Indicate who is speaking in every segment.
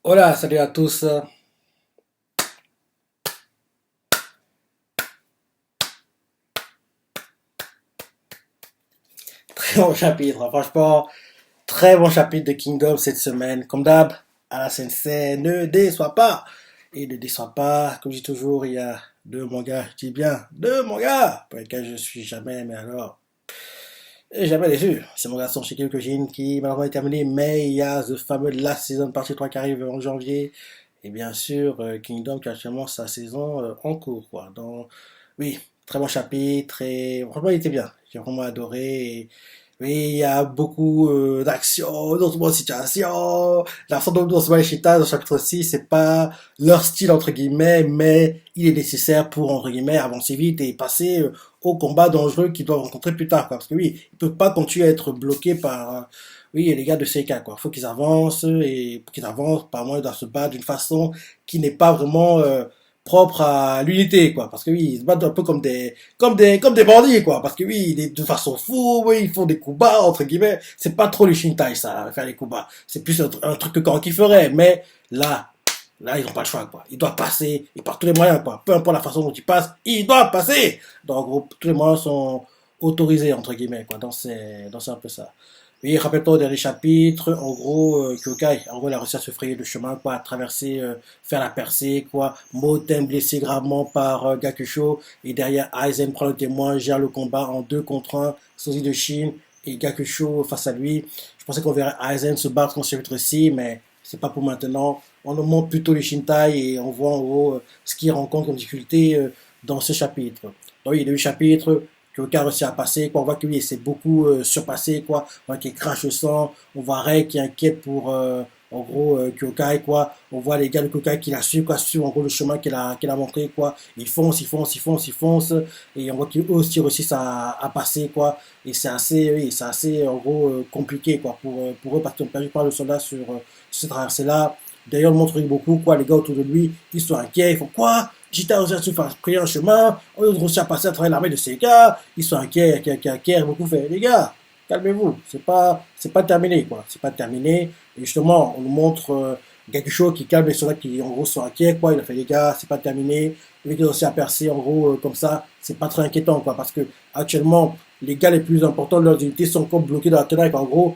Speaker 1: Hola, salut à tous. Très bon chapitre, hein. Franchement, très bon chapitre de Kingdom cette semaine. Comme d'hab, à la CNC, ne déçois pas. Et ne déçois pas, comme je dis toujours, il y a deux mangas, je dis bien, deux mangas, pour lesquels je suis jamais, mais alors, jamais déçu. C'est mon garçon chez Kyojin qui malheureusement est terminé, mais il y a The fameux Last Season partie 3 qui arrive en janvier. Et bien sûr, Kingdom qui a actuellement sa saison en cours, quoi. Donc, oui, très bon chapitre, et franchement, il était bien. J'ai vraiment adoré. Oui, il y a beaucoup d'action, d'autres situations. La façon dont on se met les Cheetahs dans le chapitre 6, c'est pas leur style, entre guillemets, mais il est nécessaire pour, entre guillemets, avancer vite et passer au combat dangereux qu'ils doivent rencontrer plus tard, quoi. Parce que oui, ils peuvent pas continuer à être bloqués par, oui, les gars de CK, quoi. Faut qu'ils avancent, et pour qu'ils avancent, par moins, ils doivent se battre d'une façon qui n'est pas vraiment, propre à l'unité, quoi. Parce que oui, ils se battent un peu comme des bandits, quoi. Parce que oui, de façon fou, oui, ils font des coups bas, entre guillemets. C'est pas trop les Shintai, ça, faire les coups bas. C'est plus un truc que Kanki ferait. Mais là, ils ont pas le choix, quoi. Ils doivent passer, et par tous les moyens, quoi. Peu importe la façon dont ils passent, ils doivent passer. Donc, en gros, tous les moyens sont autorisés, entre guillemets, quoi. Donc c'est un peu ça. Oui, rappelle-toi au dernier chapitre, en gros, Kyokai, en gros, il a réussi à se frayer le chemin, quoi, à traverser, faire la percée, quoi. Moten blessé gravement par Gakusho, et derrière Aizen prend le témoin, gère le combat en 2 contre 1, sosie de Shin, et Gakusho face à lui. Je pensais qu'on verrait Aizen se battre dans ce chapitre-ci, mais c'est pas pour maintenant. On nous montre plutôt les Shintai et on voit en gros ce qu'ils rencontrent comme difficulté dans ce chapitre. Donc, il y a eu chapitre que le cas réussit à passer, quoi. On voit que lui, il s'est beaucoup surpassé, quoi. On voit qu'il crache le sang. On voit Rei qui inquiète pour, en gros, Kyokai, quoi. On voit les gars de Kyokai qui la suivent, quoi, suivent en gros le chemin qu'il a montré, quoi. Ils foncent, ils foncent, ils foncent, ils foncent. Et on voit qu'ils aussi réussissent à passer, quoi. Et c'est assez, oui, c'est assez, en gros, compliqué, quoi, pour eux, parce qu'ils ont perdu pas le soldat sur cette traversée-là. D'ailleurs, il montre beaucoup, quoi, les gars autour de lui, ils sont inquiets, ils font quoi? Jita a su faire prier un chemin, on a réussi à passer à travers l'armée de ces gars, ils sont inquiets, inquiets, beaucoup fait. Les gars, calmez-vous, c'est pas terminé, quoi, c'est pas terminé. Et justement, on nous montre quelque chose qui calme les soldats qui, en gros, sont inquiets, quoi. Il a fait, les gars, c'est pas terminé. Les gars aussi à percer, en gros, comme ça, c'est pas très inquiétant, quoi, parce que actuellement, les gars les plus importants de leurs unités sont encore bloqués dans la tenaille, en gros,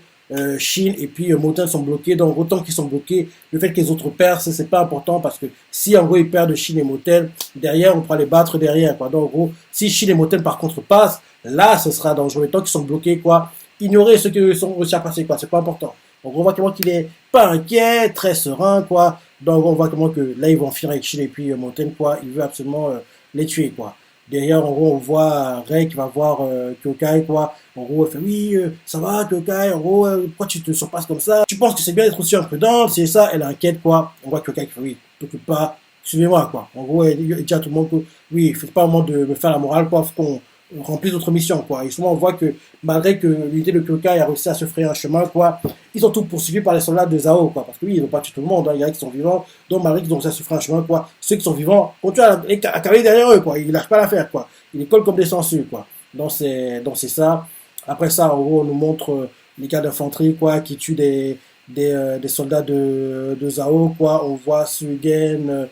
Speaker 1: Shin et puis Moten sont bloqués. Donc autant qu'ils sont bloqués, le fait que les autres percent, c'est pas important parce que si en gros ils perdent Shin et Moten, derrière on pourra les battre derrière, quoi. Donc en gros, si Shin et Moten par contre passent, là ce sera dangereux. Tant qu'ils sont bloqués, quoi, ignorer ceux qui sont réussi à passer, quoi, c'est pas important. Donc on voit comment qu'il est pas inquiet, très serein, quoi. Donc on voit comment que là ils vont finir avec Shin et puis Moten, quoi. Il veut absolument les tuer, quoi. Derrière, en gros, on voit Rei qui va voir Kyokai, quoi. En gros, elle fait oui, ça va, Kyokai. En gros, pourquoi tu te surpasses comme ça? Tu penses que c'est bien d'être aussi imprudente, c'est ça? Elle inquiète, quoi. On voit Kyokai qui fait oui, t'occupe pas, suivez-moi, quoi. En gros, elle dit à tout le monde que oui, faites pas au moment de me faire la morale, quoi. Faut qu'on remplisse notre mission, quoi. Et justement, on voit que malgré que l'unité de Kyokai a réussi à se frayer un chemin, quoi, ils sont tous poursuivis par les soldats de Zao, quoi. Parce que oui, ils n'ont pas tué tout le monde, hein. Il y en a qui sont vivants, donc malgré qu'ils ont réussi à se frayer un chemin, quoi, ceux qui sont vivants continuent à cavaler derrière eux, quoi. Ils lâchent pas l'affaire, quoi. Ils les collent comme des sangsues, quoi. Donc c'est ça. Après ça, en gros, on nous montre les gars d'infanterie, quoi, qui tuent des soldats de Zao, quoi. On voit Sugen,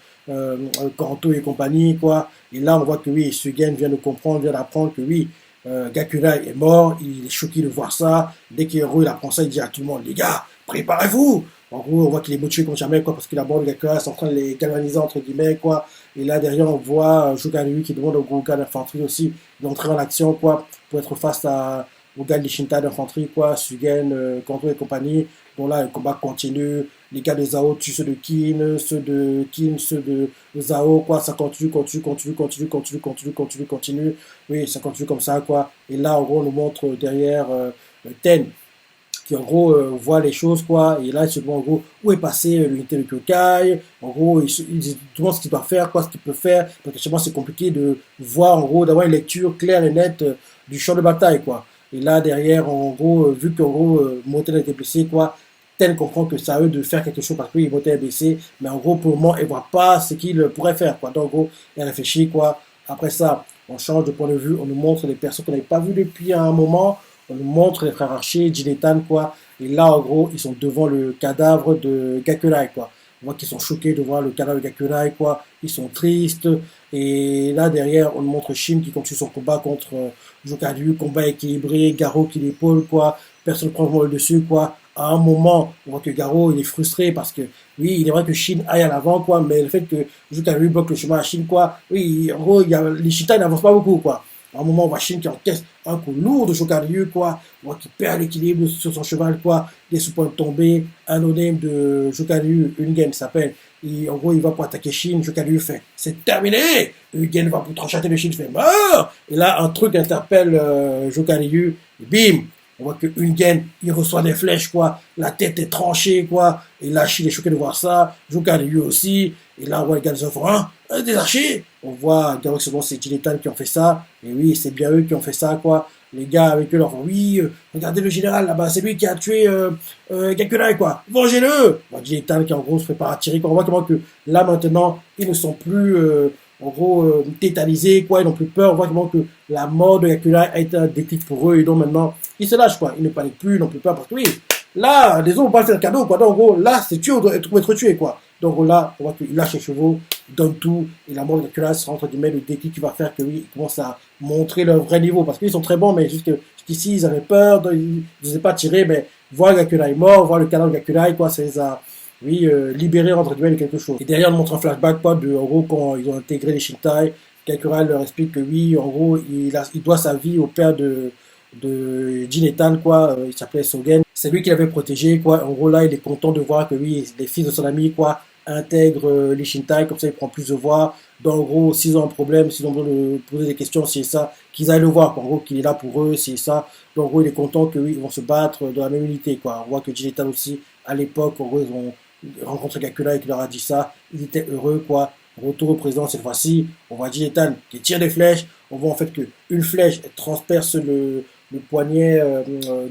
Speaker 1: Kanto et compagnie, quoi. Et là, on voit que oui, Sugen vient de comprendre, vient d'apprendre que oui, Gakurai est mort, il est choqué de voir ça. Dès qu'Hiro il apprend ça, il dit à tout le monde, les gars, préparez-vous. En gros, on voit qu'il est motivé comme jamais, quoi, parce qu'il aborde Gakurai, c'est en train de les galvaniser, entre guillemets, quoi. Et là, derrière, on voit Shogun qui demande au gros gars d'infanterie aussi d'entrer en action, quoi, pour être face au gars de Shinta d'infanterie, quoi, Sugen, Kanto et compagnie. Donc là, le combat continue. Les gars de Zao tuent ceux de Zao, quoi. Ça continue, continue, continue, continue, continue, continue, continue, continue. Oui, ça continue comme ça, quoi. Et là, en gros, on nous montre derrière Ten qui en gros voit les choses, quoi, et là il se demande en gros où est passé l'unité de Kyokai, en gros il demande ce qu'il doit faire, quoi, ce qu'il peut faire, parce que c'est compliqué de voir en gros, d'avoir une lecture claire et nette du champ de bataille, quoi. Et là derrière, en gros, vu qu'en gros Moten a été blessé, quoi, Ten comprend que c'est à eux de faire quelque chose parce que oui, Moten est blessé, mais en gros pour le moment elle voit pas ce qu'il pourrait faire, quoi. Donc en gros elle réfléchit, quoi. Après ça, on change de point de vue, on nous montre des personnes qu'on n'avait pas vues depuis un moment. On nous montre les frères Archer, Jinetan, quoi. Et là, en gros, ils sont devant le cadavre de Gakurai, quoi. On voit qu'ils sont choqués de voir le cadavre de Gakurai, quoi. Ils sont tristes. Et là, derrière, on montre Shin qui continue son combat contre Jokadu, combat équilibré, Garo qui l'épaule, quoi. Personne ne prend vraiment le dessus, quoi. À un moment, on voit que Garo, il est frustré parce que, oui, il est vrai que Shin aille à l'avant, quoi, mais le fait que Jokadu bloque le chemin à Shin, quoi, oui, en gros, les Shita n'avancent pas beaucoup, quoi. À un moment, on voit Shin qui encaisse un coup lourd de Jokadu, quoi. On voit qu'il perd l'équilibre sur son cheval, quoi. Des sous-points tombés. Un no-name de Jokadu, Ungen s'appelle. Et en gros, il va pour attaquer Shin. Jokadu fait c'est terminé. Ungen va pour tranchater le Shin, fait mort. Et là, un truc interpelle Jokadu. Bim. On voit que Ungen, il reçoit des flèches, quoi. La tête est tranchée, quoi. Et là, Shin est choqué de voir ça. Jokadu aussi. Et là, on voit les gars des enfants, hein, des archers. On voit, Garo, c'est Jinetan qui ont fait ça. Et oui, c'est bien eux qui ont fait ça, quoi. Les gars avec eux leur font, oui, regardez le général là-bas, c'est lui qui a tué Gakurai, quoi. Vengez-le. Bon, Jinetan qui en gros se prépare à tirer, quoi. On voit comment que là maintenant, ils ne sont plus en gros tétanisés, quoi. Ils n'ont plus peur. On voit comment que la mort de Gakurai a été un déclic pour eux. Et donc maintenant, ils se lâchent, quoi. Ils ne paniquent plus, ils n'ont plus peur parce que oui, là, les autres vont pas faire le cadeau, quoi. Donc en gros, là, c'est tué ou être tué, quoi. Donc là, on voit qu'il lâche les chevaux, il donne tout, et la mort de Gakurai sera entre guillemets le déclic qui va faire que oui, ils commencent à montrer leur vrai niveau, parce qu'ils sont très bons, mais jusqu'ici, ils avaient peur, ils n'osaient pas tirer, mais voir Gakurai mort, voir le cadavre de Gakurai, quoi, ça les a, oui, libérés entre guillemets de quelque chose. Et derrière, on montre un flashback, quoi, de, en gros, quand ils ont intégré les Shintai, Gakurai leur explique que oui, en gros, il doit sa vie au père de Jinetan, quoi, il s'appelait Sogen. C'est lui qui l'avait protégé, quoi. En gros, là, il est content de voir que oui, les fils de son ami, quoi, intègrent les Shintai, comme ça, il prend plus de voix. Donc, en gros, s'ils ont un problème, s'ils ont besoin de poser des questions, c'est ça, qu'ils aillent le voir, quoi. En gros, qu'il est là pour eux, c'est ça. Donc, en gros, il est content que oui, ils vont se battre dans la même unité, quoi. On voit que Jinetan aussi, à l'époque, en gros, ils ont rencontré Gakurai qui leur a dit ça. Ils étaient heureux, quoi. Retour au président cette fois-ci. On voit Jinetan qui tire des flèches. On voit en fait qu'une flèche transperce le poignet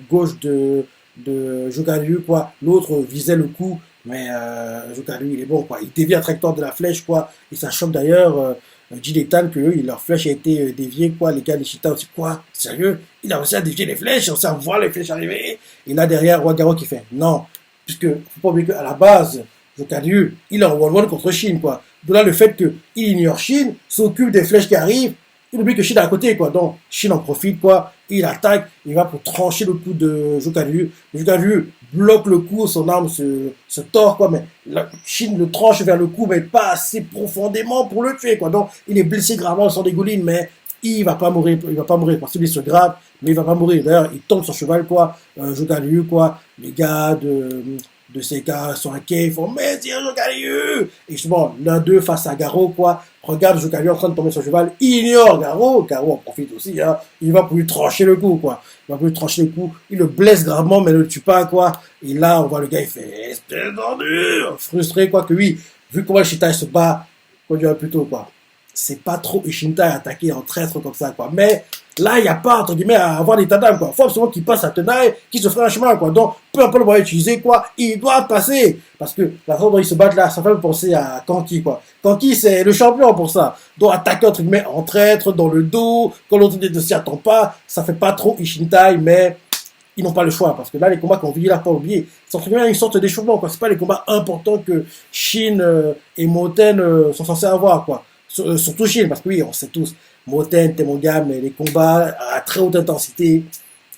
Speaker 1: gauche de Jokadu, quoi. L'autre visait le cou, mais Jokadu, il est bon, quoi. Il dévie la trajectoire de la flèche, quoi. Et ça choque d'ailleurs Jinetan que leur flèche a été déviée, quoi. Les gars des Shita aussi, quoi. Sérieux? Il a réussi à dévier les flèches, il a réussi à voir les flèches arriver. Et là, derrière, Garo qui fait non. Puisque, faut pas oublier qu'à la base, Jokadu, il est en one-one contre Shin, quoi. De là, le fait qu'il ignore Shin, s'occupe des flèches qui arrivent, il oublie que Shin est à côté, quoi. Donc, Shin en profite, quoi. Il attaque, il va pour trancher le cou de Jokadu. Jokadu bloque le cou, son arme se tord, quoi. Mais Shin le tranche vers le cou, mais pas assez profondément pour le tuer, quoi. Donc, il est blessé gravement, sans dégouline, mais il va pas mourir, parce qu'il est se grave, mais il va pas mourir. D'ailleurs, il tombe sur cheval, quoi. Jokadu, quoi. Les gars de ces gars sont inquiets, ils font mais c'est Jokadu. Et justement, l'un d'eux face à Garo, quoi, regarde Jokadu en train de tomber sur le cheval, il ignore Garo en profite aussi, hein, il va pour lui trancher le cou, quoi. Il va pour lui trancher le cou, il le blesse gravement, mais ne le tue pas, quoi. Et là, on voit le gars, il fait espèce d'ordure, frustré, quoi, que oui, vu comment Shitai se bat, qu'on dirait plutôt, quoi. C'est pas trop Ishintai attaquer en traître comme ça, quoi. Mais là, il n'y a pas, entre guillemets, à avoir des tadames, quoi. Faut absolument qu'il passe à tenaille, qu'il se ferait un chemin, quoi. Donc, peu importe le moyen utilisé, quoi, il doit passer. Parce que la façon dont ils se battent là, ça fait me penser à Kanki, quoi. Kanki, c'est le champion pour ça. Donc, attaquer, entre guillemets, en traître, dans le dos, quand l'autre ne s'y attend pas, ça fait pas trop Ishintai, mais ils n'ont pas le choix. Parce que là, les combats qu'on vit là, pas oublier, c'est entre guillemets une sorte d'échauffement, quoi. C'est pas les combats importants que Shin et Moten sont censés avoir, quoi. Surtout Shin, parce que oui, on sait tous, Moten, t'es mon gars, mais les combats à très haute intensité,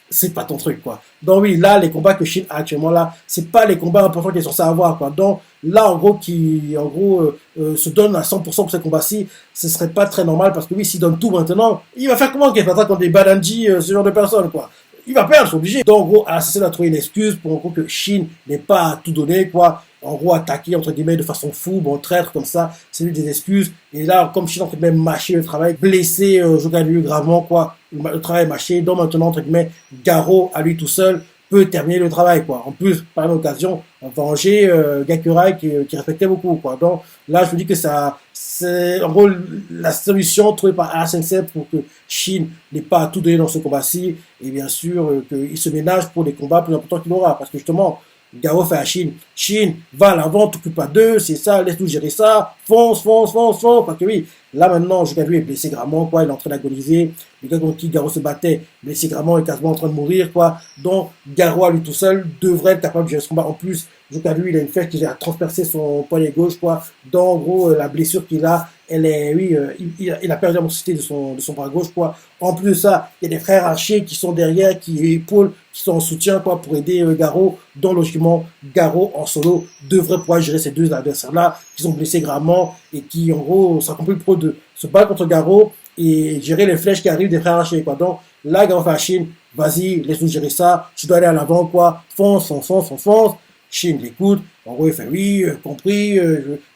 Speaker 1: c'est pas ton truc, quoi. Donc oui, là, les combats que Shin a actuellement là, c'est pas les combats importants qu'il est censé avoir, quoi. Donc là, en gros, se donne à 100% pour ce combat-ci, ce serait pas très normal, parce que oui, s'il donne tout maintenant, il va faire comment qu'il va contre des Badanji, ce genre de personnes, quoi. Il va perdre, c'est obligé. Donc en gros, Assassin a trouvé une excuse pour en gros que Shin n'ait pas tout donné, quoi. En gros, attaquer, entre guillemets, de façon fou, bon, traître, comme ça, c'est lui des excuses. Et là, comme Shin, entre guillemets, mâché le travail, blessé Jokadu gravement, quoi, le travail est mâché, donc maintenant, entre guillemets, Garo, à lui tout seul, peut terminer le travail, quoi. En plus, par l'occasion, venger Gakurai qui respectait beaucoup, quoi. Donc là, je me dis que ça, c'est en gros la solution trouvée par Assassin pour que Shin n'ait pas à tout donné dans ce combat-ci, et bien sûr qu'il se ménage pour les combats plus importants qu'il aura, parce que justement, Garo fait à Shin, va à l'avant, t'occupe pas d'eux, c'est ça, laisse-nous gérer ça, fonce, parce que oui, là maintenant, Jokadu est blessé gravement, quoi, il est en train d'agoniser, les gars contre qui Garo se battait, blessé gravement, il est quasiment en train de mourir, quoi, donc Garo à lui tout seul devrait être capable de gérer ce combat. En plus, Jusqu'à lui, il a une flèche qui a transpercé son poignet gauche, quoi. Donc, en gros, la blessure qu'il a, elle est, oui, il a perdu la motricité de son bras gauche, quoi. En plus de ça, il y a des frères archers qui sont derrière, qui épaulent, qui sont en soutien, quoi, pour aider Garo. Dont, logiquement, Garo, en solo, devrait pouvoir gérer ces deux adversaires-là, qui sont blessés gravement, et qui, en gros, sont compris pro de se battre contre Garo, et gérer les flèches qui arrivent des frères archers, quoi. Donc, là, Garo fait à Chine, vas-y, laisse-nous gérer ça, tu dois aller à l'avant, quoi, fonce, fonce, fonce, fonce, fonce. Shin l'écoute, en gros, il fait, oui, compris,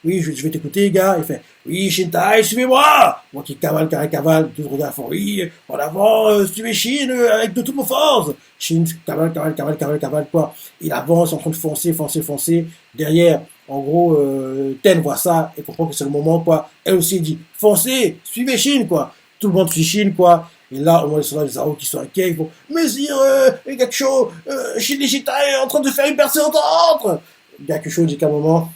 Speaker 1: oui, je vais t'écouter, gars. Il fait, oui, Shintai, suivez-moi. Moi qui cavale, tout regarde, font, oui, en avant, suivez Shin, avec de toutes vos forces. Shin cavale, quoi. Il avance, en train de foncer, foncer, foncer. Derrière, en gros, Ten voit ça et comprend que c'est le moment, quoi. Elle aussi dit, foncez, suivez Shin, quoi. Tout le monde suit Shin, quoi. Et là, on voit les soldats des Zao qui sont inquiets, ils font Messire Gakusho, Shita est en train de faire une percée au ventre. Gakusho dit qu'à un moment,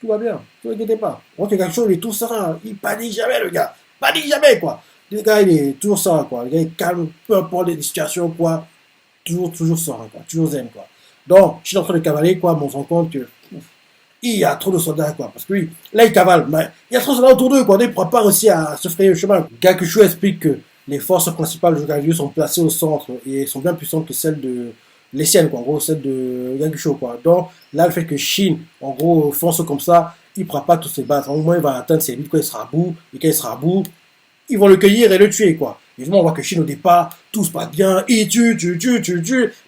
Speaker 1: tout va bien, ne vous inquiétez pas. On voit que Gakusho, il est tout serein, il panique jamais, le gars, panique jamais, quoi. Le gars, il est toujours serein, quoi. Le gars, il est calme, peu importe les situations, quoi. Toujours serein, quoi. Toujours zen, quoi. Donc, je suis en train de cavaler, quoi, mais on se rend compte que il y a trop de soldats, quoi. Parce que oui, là, il cavale, mais il y a trop de soldats autour d'eux, quoi. Il ne pourra pas réussir à se frayer le chemin. Gakusho explique que les forces principales de Jogaru sont placées au centre et sont bien puissantes que celles de les siennes, quoi, en gros, celles de Gakusho, quoi. Donc, là, le fait que Shin, en gros, fonce comme ça, il ne pourra pas tous se battre. Au moins, il va atteindre ses limites quand il sera à bout. Et quand il sera à bout, ils vont le cueillir et le tuer, quoi. Évidemment, on voit que Shin, au départ, tout se passe bien, il tue.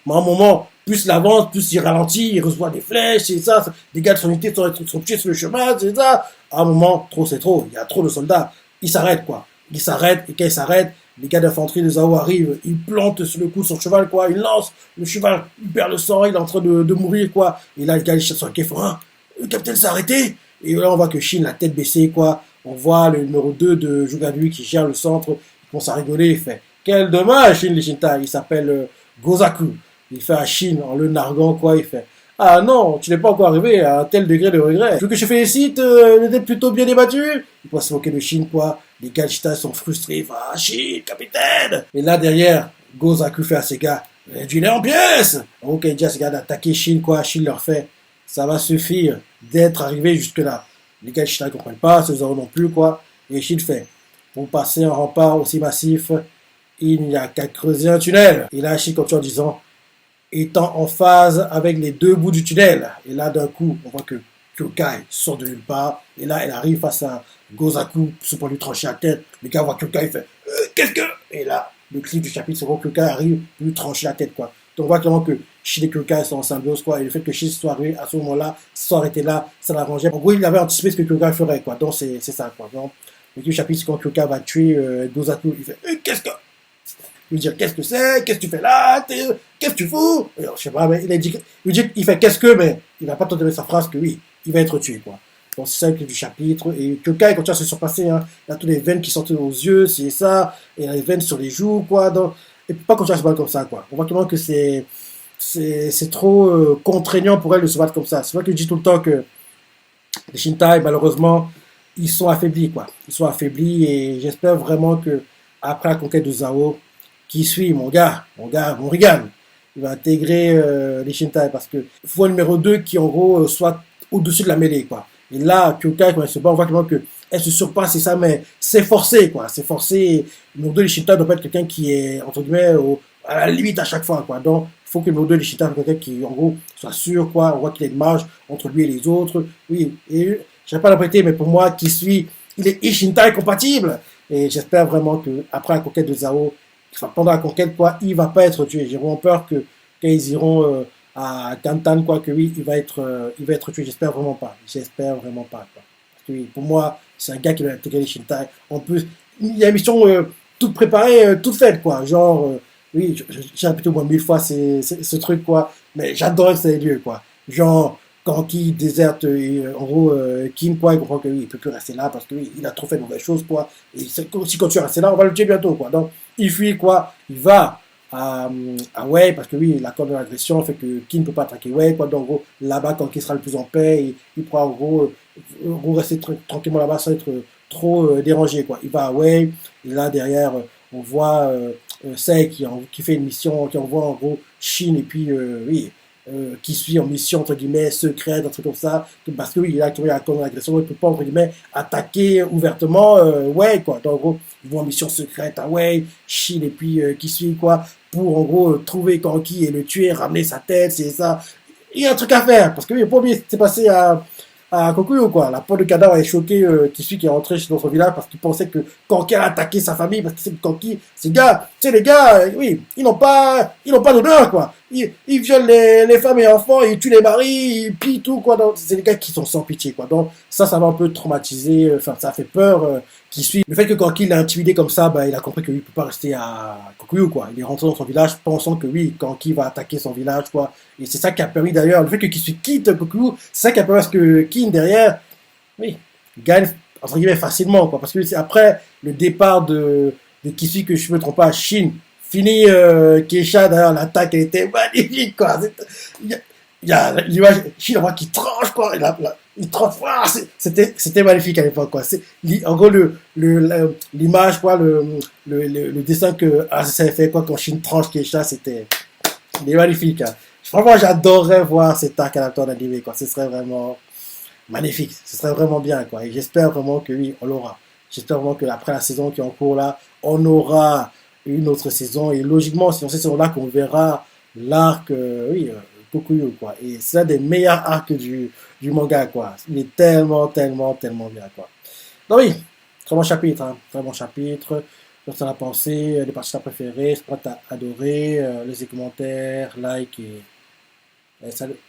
Speaker 1: Mais à un moment, plus il avance, plus il ralentit, il reçoit des flèches, c'est ça, des gars de son unité sont tués sur le chemin, c'est ça. À un moment, trop c'est trop, il y a trop de soldats. Il s'arrête, quoi. Il s'arrête, et quand il s'arrête, les gars d'infanterie de Zao arrivent, ils plantent sur le coup de son cheval, quoi, il lance, le cheval, il perd le sang, il est en train de mourir, quoi. Et là, les gars, ils cherchent sur le quai, font, hein, le capitaine s'est arrêté. Et là, on voit que Shin, la tête baissée, quoi. On voit le numéro 2 de Jogadui qui gère le centre, il commence à rigoler, il fait, quel dommage, Shin Lishinta, il s'appelle Gozaku. Il fait à Shin en le narguant, quoi, il fait, ah non, tu n'es pas encore arrivé à un tel degré de regret. Tu veux que je félicite d'être plutôt bien débattu. Il peut se moquer de Shin, quoi. Les gars de Chita sont frustrés. Ah, Shin, capitaine. Et là, derrière, Gozaku fait à ses gars, réduis-les en pièces. Ok, il dit à ses gars d'attaquer Shin, quoi. Shin leur fait, ça va suffire d'être arrivé jusque-là. Les gars de Chita ne comprennent pas, ce Zoro non plus, quoi. Et Shin fait, pour passer un rempart aussi massif, il n'y a qu'à creuser un tunnel. Et là, Shin continue en disant, étant en phase avec les deux bouts du tunnel. Et là, d'un coup, on voit que Kyokai sort de nulle part. Et là, elle arrive face à Gozaku, pour lui trancher la tête. Le gars voit Kyokai, il fait qu'est-ce que. Et là, le clip du chapitre, c'est que Kyokai arrive, lui trancher la tête, quoi. Donc, on voit clairement que Shin et Kyokai sont en symbiose, quoi. Et le fait que Shin soit arrivé à ce moment-là, soit arrêté là, ça l'arrangeait. En gros, il avait anticipé ce que Kyokai ferait, quoi. Donc, c'est ça, quoi. Donc, le chapitre, c'est quand Kyokai va tuer Gozaku, il fait qu'est-ce que. Lui dire qu'est-ce que c'est, qu'est-ce que tu fais là, qu'est-ce que tu fous. Alors, je sais pas, mais il fait qu'est-ce que, mais il n'a pas tenté sa phrase que oui, il va être tué, quoi. Donc c'est ça le du chapitre. Et Kyokai continue à se surpasser, hein. Il y a toutes les veines qui sortent aux yeux, c'est ça, et il y a les veines sur les joues, quoi. Donc, et pas continuer à se battre comme ça, quoi. On voit clairement que c'est trop contraignant pour elle de se battre comme ça. C'est vrai que je dis tout le temps que les Shintai, malheureusement, ils sont affaiblis, quoi. Ils sont affaiblis et j'espère vraiment que après la conquête de Zao, qui suit, mon gars, mon Rigan. Il va intégrer les Shintai parce que faut un numéro 2 qui, en gros, soit au-dessus de la mêlée, quoi. Et là, Kyokai, quand elle se bat, on voit clairement qu'elle se surpasse, c'est ça, mais c'est forcé, quoi. C'est forcé. Le numéro 2 des Shintai doit pas être quelqu'un qui est, entre guillemets, à la limite à chaque fois, quoi. Donc, il faut que le numéro 2 des Shintai soit quelqu'un qui, en gros, soit sûr, quoi. On voit qu'il y a une marge entre lui et les autres. Oui, et je n'ai pas l'impression, mais pour moi, qui suit, il est Shintai compatible. Et j'espère vraiment qu'après la conquête de Zao, enfin, pendant la conquête, quoi, il va pas être tué. J'ai vraiment peur que quand ils iront à Kantan, quoi, que oui, il va être tué. J'espère vraiment pas. Quoi. Parce que oui, pour moi, c'est un gars qui va intégrer les Shintai. En plus, il y a une mission toute préparée, toute faite, quoi. Genre, oui, j'ai répété au moins 1000 fois ce truc, quoi. Mais j'adore ces lieux, quoi. Genre, quand Ki déserte, en gros, Kim, quoi, il comprend que oui, il peut plus rester là parce qu'il il a trop fait de mauvaises choses, quoi. Et si continue à rester là, on va le tuer bientôt, quoi. Donc, il fuit, quoi. Il va à Wei parce que oui, l'accord de l'agression fait que Kim ne peut pas attaquer Wei, quoi. Donc, en gros, là-bas, quand Ki sera le plus en paix, il pourra, en gros, rester tranquillement là-bas sans être trop dérangé, quoi. Il va à Wei, et là, derrière, on voit Sei qui fait une mission, qui envoie, en gros, Shin et puis, oui, qui suit en mission, entre guillemets, secrète, un truc comme ça, parce que oui, il a trouvé la comme agression, il ne peut pas, entre guillemets, attaquer ouvertement, ouais, quoi. Donc, en gros, ils vont en mission secrète à Wei, Shin et puis qui suit, quoi, pour, en gros, trouver Kanki et le tuer, ramener sa tête, c'est ça. Il y a un truc à faire, parce que oui, pas oublier ce qui s'est passé à Kokuyo, quoi. La peau de cadavre est choquée, Kisui qui est rentré chez notre village parce qu'il pensait que Kanki a attaqué sa famille, parce que c'est Kanki, ces gars, tu sais, les gars, oui, ils n'ont pas d'honneur, quoi. Ils violent les femmes et enfants, ils tuent les maris, ils pillent tout, quoi. Donc, c'est des gars qui sont sans pitié, quoi. Donc, ça m'a un peu traumatisé, enfin, ça a fait peur, Kisui. Le fait que Kanki l'a intimidé comme ça, bah, il a compris qu'il ne peut pas rester à Kokuyo, quoi. Il est rentré dans son village pensant que oui, Kanki va attaquer son village, quoi. Et c'est ça qui a permis d'ailleurs, le fait que Kisui quitte Kokuyo, c'est ça qui a permis à ce que Kin derrière, oui, gagne entre guillemets facilement, quoi. Parce que c'est après le départ de Kisui, que je ne me trompe pas, Shin, fini Keisha, d'ailleurs, l'attaque elle était magnifique, quoi. Il y a l'image, Shin, qui tranche, quoi. Il tranche, c'était magnifique à l'époque, quoi. En gros, l'image, quoi, le dessin que ça a fait, quoi, quand Shin tranche Keisha, il est magnifique, hein. Franchement, j'adorerais voir cet arc à la tour d'animé, quoi. Ce serait vraiment magnifique. Ce serait vraiment bien, quoi. Et j'espère vraiment que oui, on l'aura. J'espère vraiment qu'après la saison qui est en cours là, on aura une autre saison. Et logiquement, c'est dans cette saison-là qu'on verra l'arc, oui, Kokuyo, quoi. Et c'est l'un des meilleurs arcs du manga, quoi. Il est tellement, tellement, tellement bien, quoi. Donc oui, très bon chapitre, hein. Très bon chapitre. Qu'est-ce que t'en as pensé? Les parties préférées, je crois que t'as adoré. Les commentaires, like et salut.